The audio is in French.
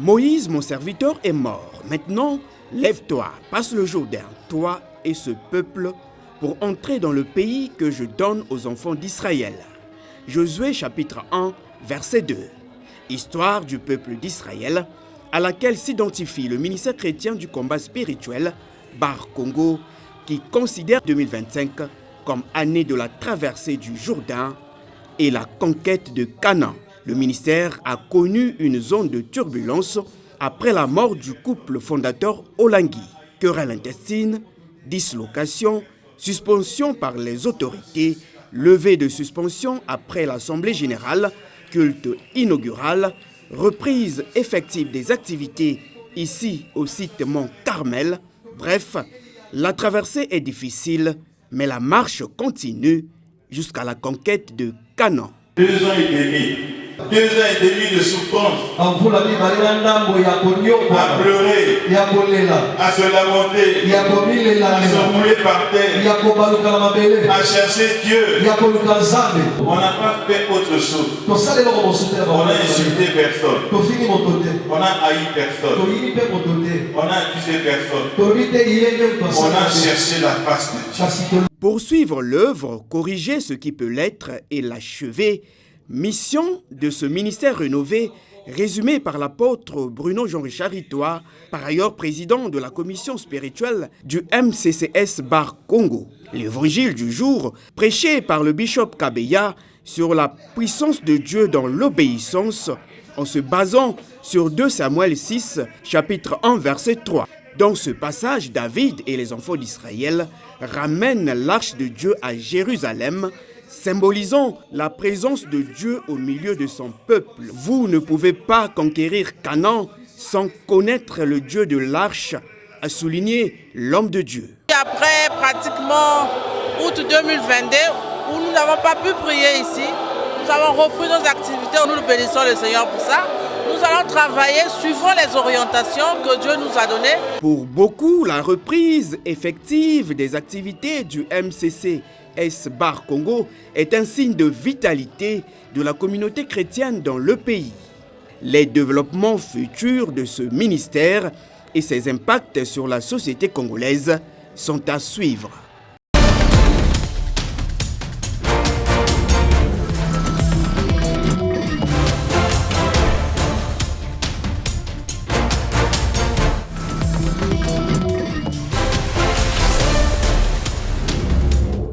Moïse, mon serviteur, est mort. Maintenant, lève-toi, passe le Jourdain, toi et ce peuple, pour entrer dans le pays que je donne aux enfants d'Israël. Josué chapitre 1, verset 2. Histoire du peuple d'Israël, à laquelle s'identifie le ministère chrétien du combat spirituel, Bar Congo, qui considère 2025 comme année de la traversée du Jourdain et la conquête de Canaan. Le ministère a connu une zone de turbulence après la mort du couple fondateur Olangui. Querelle intestine, dislocation, suspension par les autorités, levée de suspension après l'Assemblée générale, culte inaugural, reprise effective des activités ici au site Mont Carmel. Bref, la traversée est difficile, mais la marche continue jusqu'à la conquête de Canaan. 2 ans et demi. 2 ans et demi de souffrance, à pleurer, à se lamenter, à se rouler par terre, à chercher Dieu. On n'a pas fait autre chose. On a insulté personne. On a haï personne. On a accusé personne. On a cherché la face de Dieu. Poursuivre l'œuvre, corriger ce qui peut l'être et l'achever. Mission de ce ministère rénové, résumé par l'apôtre Bruno Jean-Richard Itoa, par ailleurs président de la commission spirituelle du MCCS Bar Congo. L'évangile du jour, prêché par le bishop Kabeya sur la puissance de Dieu dans l'obéissance, en se basant sur 2 Samuel 6, chapitre 1, verset 3. Dans ce passage, David et les enfants d'Israël ramènent l'arche de Dieu à Jérusalem, symbolisant la présence de Dieu au milieu de son peuple. Vous ne pouvez pas conquérir Canaan sans connaître le Dieu de l'arche, a souligné l'homme de Dieu. Après pratiquement août 2022, où nous n'avons pas pu prier ici, nous avons repris nos activités, nous bénissons le Seigneur pour ça. Nous allons travailler suivant les orientations que Dieu nous a données. Pour beaucoup, la reprise effective des activités du MCCS Bar Congo est un signe de vitalité de la communauté chrétienne dans le pays. Les développements futurs de ce ministère et ses impacts sur la société congolaise sont à suivre.